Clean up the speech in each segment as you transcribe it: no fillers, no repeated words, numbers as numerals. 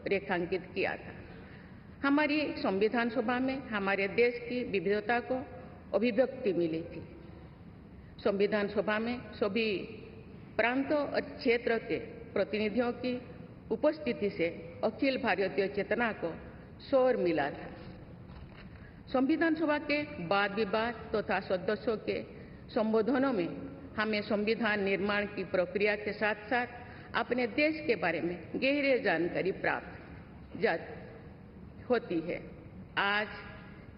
रेखांकित किया था। हमारी संविधान सभा में हमारे देश की विविधता को अभिव्यक्ति मिली थी। संविधान सभा में सभी प्रांतों और क्षेत्र के प्रतिनिधियों की उपस्थिति से अखिल भारतीय चेतना को शोर मिला था। संविधान सभा के वाद विवाद तथा सदस्यों के संबोधनों में हमें संविधान निर्माण की प्रक्रिया के साथ साथ अपने देश के बारे में गहरी जानकारी प्राप्त होती है। आज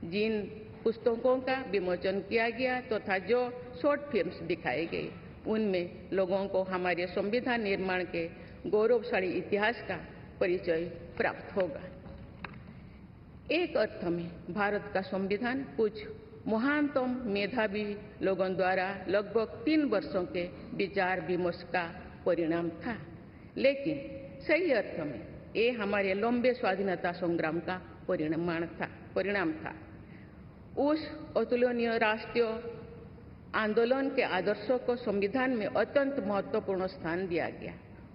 जिन पुस्तकों का विमोचन किया गया तथा जो शॉर्ट फिल्म्स दिखाई गई, उनमें लोगों को हमारे संविधान निर्माण के गौरवशाली इतिहास का परिचय प्राप्त होगा। एक अर्थ में भारत का संविधान कुछ महानतम मेधावी लोगों द्वारा लगभग 3 वर्षों के विचार विमर्श का परिणाम था, लेकिन सही अर्थ में ये हमारे लंबे स्वाधीनता संग्राम का परिणाम था। उस अतुलनीय राष्ट्रीय आंदोलन के आदर्शों को संविधान में अत्यंत महत्वपूर्ण स्थान दिया गया।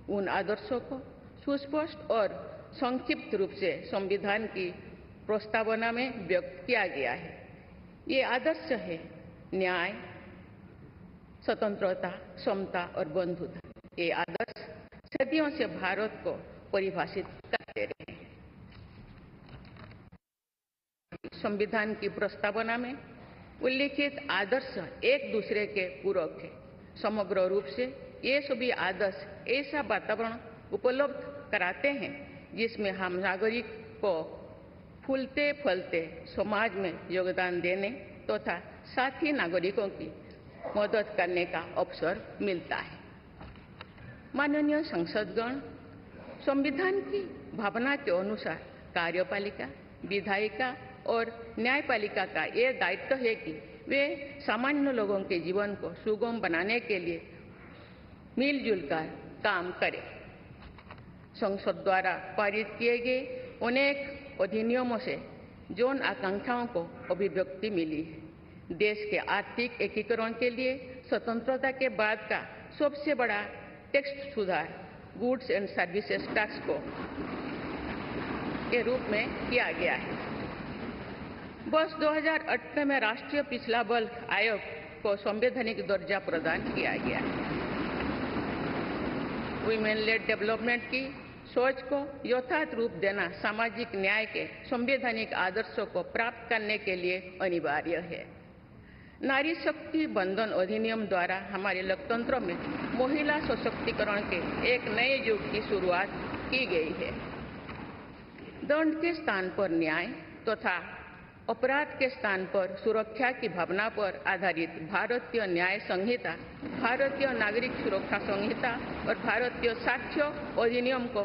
उन आदर्शों को सुस्पष्ट और संक्षिप्त रूप से संविधान की प्रस्तावना में व्यक्त किया गया है। ये आदर्श है न्याय, स्वतंत्रता, समता और बंधुता। ये आदर्श सदियों से भारत को परिभाषित करते रहे हैं। संविधान की प्रस्तावना में उल्लिखित आदर्श एक दूसरे के पूरक है। समग्र रूप से ये सभी आदर्श ऐसा वातावरण उपलब्ध कराते हैं जिसमें हम नागरिक को फूलते फलते समाज में योगदान देने तथा साथी नागरिकों की मदद करने का अवसर मिलता है। माननीय संसदगण, संविधान की भावना के अनुसार कार्यपालिका, विधायिका और न्यायपालिका का यह दायित्व है कि वे सामान्य लोगों के जीवन को सुगम बनाने के लिए मिलजुल कर काम करें। संसद द्वारा पारित किए गए अनेक अधिनियमों से जन आकांक्षाओं को अभिव्यक्ति मिली है। देश के आर्थिक एकीकरण के लिए स्वतंत्रता के बाद का सबसे बड़ा टैक्स सुधार गुड्स एंड सर्विसेज टैक्स को के रूप में किया गया है। वर्ष 2008 में राष्ट्रीय पिछड़ा वर्ग आयोग को संवैधानिक दर्जा प्रदान किया गया है। वुमेन लेड डेवलपमेंट की सोच को यथार्थ रूप देना सामाजिक न्याय के संवैधानिक आदर्शों को प्राप्त करने के लिए अनिवार्य है। नारी शक्ति बंधन अधिनियम द्वारा हमारे लोकतंत्र में महिला सशक्तिकरण के एक नए युग की शुरुआत की गई है। दंड के स्थान पर न्याय तथा अपराध के स्थान पर सुरक्षा की भावना पर आधारित भारतीय न्याय संहिता, भारतीय नागरिक सुरक्षा संहिता और भारतीय साक्ष्य अधिनियम को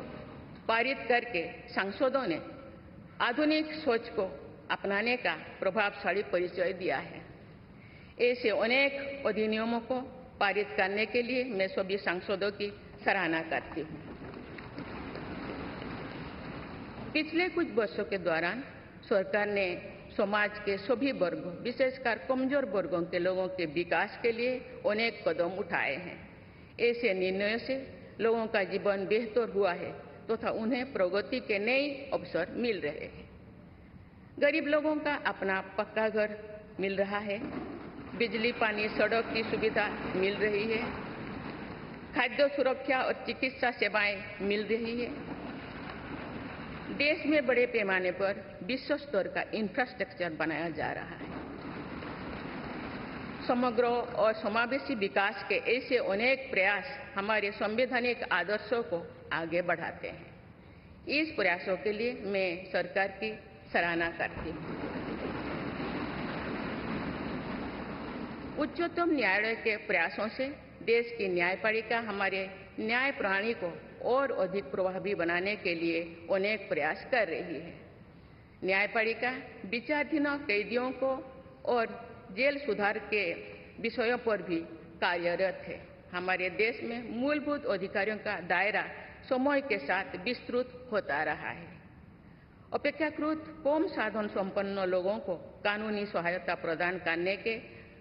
पारित करके सांसदों ने आधुनिक सोच को अपनाने का प्रभावशाली परिचय दिया है। ऐसे अनेक अधिनियमों को पारित करने के लिए मैं सभी सांसदों की सराहना करती हूँ। पिछले कुछ वर्षों के दौरान सरकार ने समाज के सभी वर्गों, विशेषकर कमजोर वर्गों के लोगों के विकास के लिए अनेक कदम उठाए हैं। ऐसे निर्णयों से लोगों का जीवन बेहतर हुआ है तथा उन्हें प्रगति के नए अवसर मिल रहे हैं। गरीब लोगों का अपना पक्का घर मिल रहा है, बिजली, पानी, सड़क की सुविधा मिल रही है, खाद्य सुरक्षा और चिकित्सा सेवाएं मिल रही है। देश में बड़े पैमाने पर विश्व स्तर का इंफ्रास्ट्रक्चर बनाया जा रहा है। समग्र और समावेशी विकास के ऐसे अनेक प्रयास हमारे संवैधानिक आदर्शों को आगे बढ़ाते हैं। इस प्रयासों के लिए मैं सरकार की सराहना करती हूँ। उच्चतम न्यायालय के प्रयासों से देश की न्यायपालिका हमारे न्याय प्रणाली को और अधिक प्रभावी बनाने के लिए अनेक प्रयास कर रही है। न्यायपालिका विचाराधीन कैदियों को और जेल सुधार के विषयों पर भी कार्यरत है। हमारे देश में मूलभूत अधिकारों का दायरा समय के साथ विस्तृत होता रहा है। अपेक्षाकृत कम साधन संपन्न लोगों को कानूनी सहायता प्रदान करने के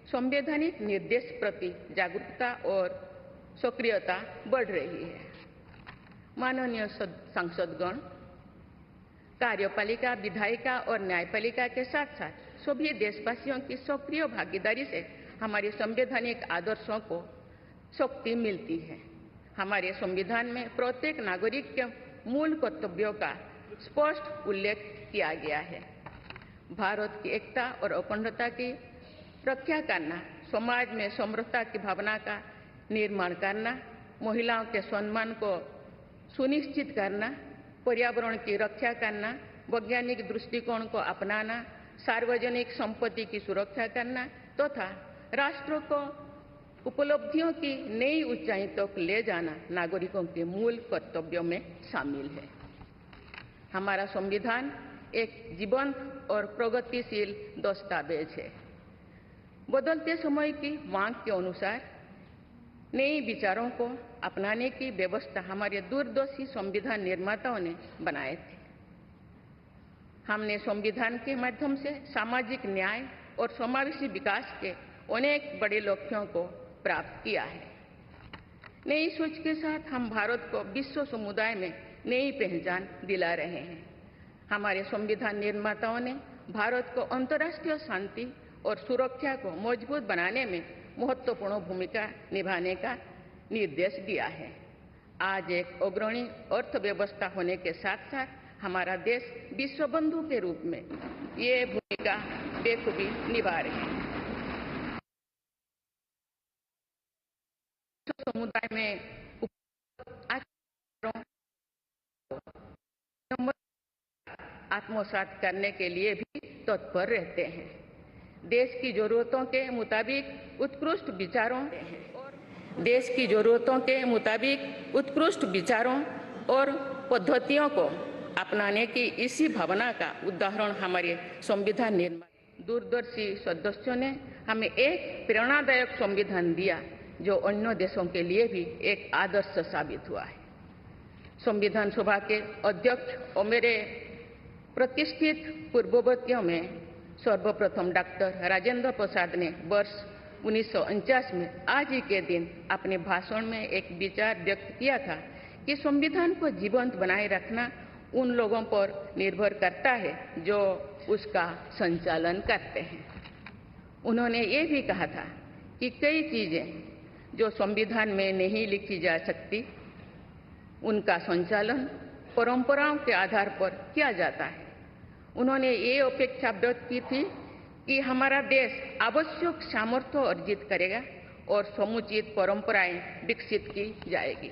संवैधानिक निर्देश प्रति जागरूकता और सक्रियता बढ़ रही है। माननीय सांसदगण, कार्यपालिका, विधायिका और न्यायपालिका के साथ साथ सभी देशवासियों की सक्रिय भागीदारी से हमारे संवैधानिक आदर्शों को शक्ति मिलती है। हमारे संविधान में प्रत्येक नागरिक के मूल कर्तव्यों का स्पष्ट उल्लेख किया गया है। भारत की एकता और अखंडता की रक्षा करना, समाज में समरसता की भावना का निर्माण करना, महिलाओं के सम्मान को सुनिश्चित करना, पर्यावरण की रक्षा करना, वैज्ञानिक दृष्टिकोण को अपनाना, सार्वजनिक संपत्ति की सुरक्षा करना तथा राष्ट्र को उपलब्धियों की नई ऊंचाई तक ले जाना नागरिकों के मूल कर्तव्यों में शामिल है। हमारा संविधान एक जीवंत और प्रगतिशील दस्तावेज है। बदलते समय की मांग के अनुसार नए विचारों को अपनाने की व्यवस्था हमारे दूरदर्शी संविधान निर्माताओं ने बनाए थे। हमने संविधान के माध्यम से सामाजिक न्याय और समावेशी विकास के अनेक बड़े लक्ष्यों को प्राप्त किया है। नई सोच के साथ हम भारत को विश्व समुदाय में नई पहचान दिला रहे हैं। हमारे संविधान निर्माताओं ने भारत को अंतर्राष्ट्रीय शांति और सुरक्षा को मजबूत बनाने में महत्वपूर्ण भूमिका निभाने का निर्देश दिया है। आज एक अग्रणी अर्थव्यवस्था होने के साथ साथ हमारा देश विश्व बंधु के रूप में ये भूमिका बेखूबी निभा रहे हैं। समुदाय में आत्मसात करने के लिए भी तत्पर रहते हैं। देश की जरूरतों के मुताबिक उत्कृष्ट विचारों और पद्धतियों को अपनाने की इसी भावना का उदाहरण हमारे संविधान निर्माता दूरदर्शी सदस्यों ने हमें एक प्रेरणादायक संविधान दिया जो अन्य देशों के लिए भी एक आदर्श साबित हुआ है। संविधान सभा के अध्यक्ष और मेरे प्रतिष्ठित पूर्ववर्तियों में सर्वप्रथम डॉक्टर राजेंद्र प्रसाद ने वर्ष 1949 में आज ही के दिन अपने भाषण में एक विचार व्यक्त किया था कि संविधान को जीवंत बनाए रखना उन लोगों पर निर्भर करता है जो उसका संचालन करते हैं। उन्होंने ये भी कहा था कि कई चीजें जो संविधान में नहीं लिखी जा सकती, उनका संचालन परंपराओं के आधार पर किया जाता है। उन्होंने ये अपेक्षा व्यक्त की थी कि हमारा देश आवश्यक सामर्थ्य अर्जित करेगा और समुचित परंपराएं विकसित की जाएगी।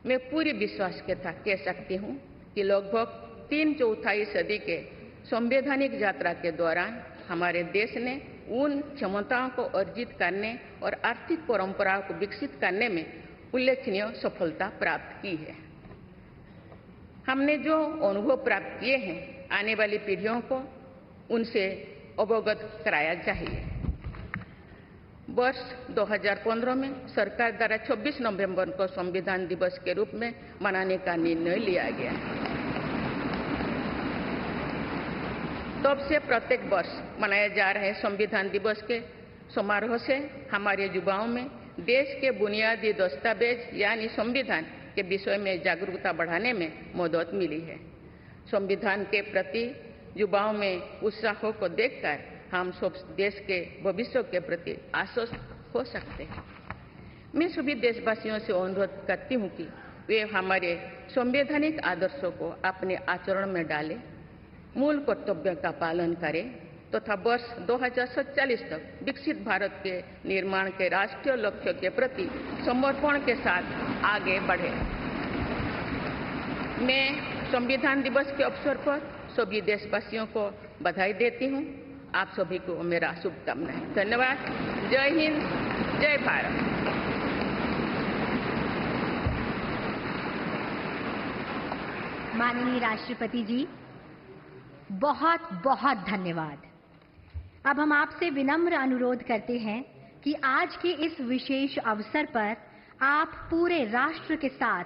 मैं पूरी विश्वास के साथ कह सकती हूँ कि लगभग 3/4 सदी के संवैधानिक यात्रा के दौरान हमारे देश ने उन क्षमताओं को अर्जित करने और आर्थिक परंपराओं को विकसित करने में उल्लेखनीय सफलता प्राप्त की है। हमने जो अनुभव प्राप्त किए हैं, आने वाली पीढ़ियों को उनसे अवगत कराया चाहिए। वर्ष 2015 में सरकार द्वारा 26 नवंबर को संविधान दिवस के रूप में मनाने का निर्णय लिया गया। तब से प्रत्येक वर्ष मनाए जा रहे संविधान दिवस के समारोह से हमारे युवाओं में देश के बुनियादी दस्तावेज यानी संविधान के विषय में जागरूकता बढ़ाने में मदद मिली है। संविधान के प्रति युवाओं में उत्साह को देखकर हम सब देश के भविष्य के प्रति आश्वस्त हो सकते हैं। मैं सभी देशवासियों से अनुरोध करती हूँ कि वे हमारे संवैधानिक आदर्शों को अपने आचरण में डालें, मूल कर्तव्यों का पालन करें तथा वर्ष 2047 तक विकसित भारत के निर्माण के राष्ट्रीय लक्ष्य के प्रति समर्पण के साथ आगे बढ़े। मैं संविधान दिवस के अवसर पर सभी देशवासियों को बधाई देती हूँ। आप सभी को मेरा शुभकामनाएं। धन्यवाद। जय हिंद, जय भारत। माननीय राष्ट्रपति जी, बहुत बहुत धन्यवाद। अब हम आपसे विनम्र अनुरोध करते हैं कि आज के इस विशेष अवसर पर आप पूरे राष्ट्र के साथ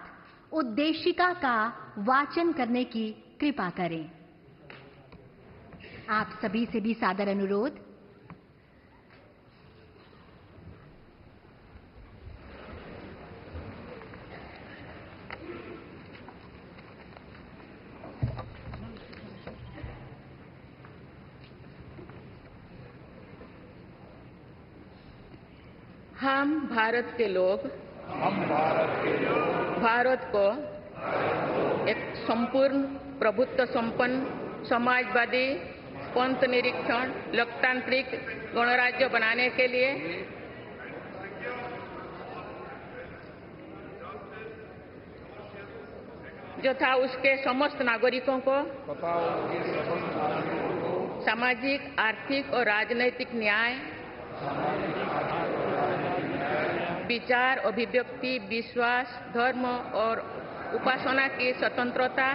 उद्देशिका का वाचन करने की कृपा करें। आप सभी से भी सादर अनुरोध। हम भारत के लोग भारत को एक संपूर्ण प्रभुत्व संपन्न समाजवादी पंथ निरीक्षण लोकतांत्रिक गणराज्य बनाने के लिए तथा उसके समस्त नागरिकों को सामाजिक, आर्थिक और राजनैतिक न्याय, विचार, अभिव्यक्ति, विश्वास, धर्म और उपासना की स्वतंत्रता,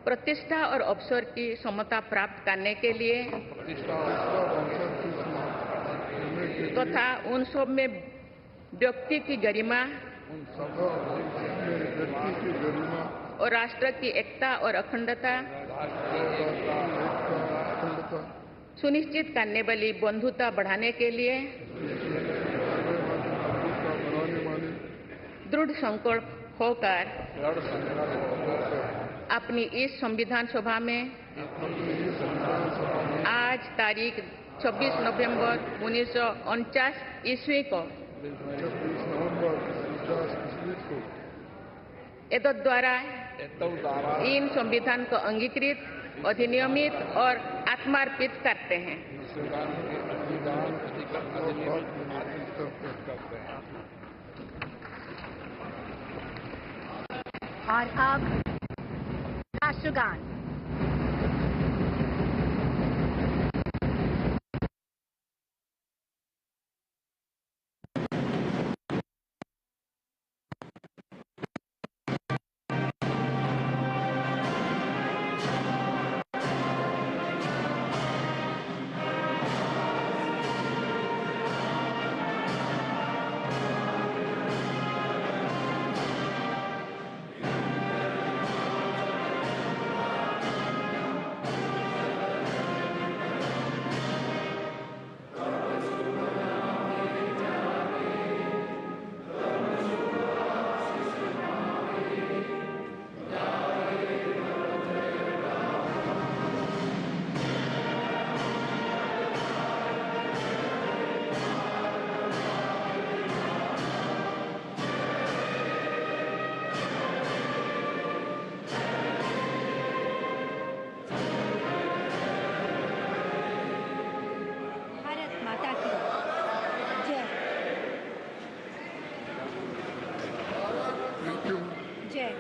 प्रतिष्ठा और अवसर की समता प्राप्त करने के लिए तथा उन सब में व्यक्ति की गरिमा और राष्ट्र की एकता और अखंडता सुनिश्चित करने वाली बंधुता बढ़ाने के लिए दृढ़ संकल्प होकर अपनी इस संविधान सभा में आज तारीख 26 नवंबर 1949 ईस्वी को एतद द्वारा इन संविधान को अंगीकृत, अधिनियमित और आत्मार्पित करते हैं। और अब राष्ट्रगान। जय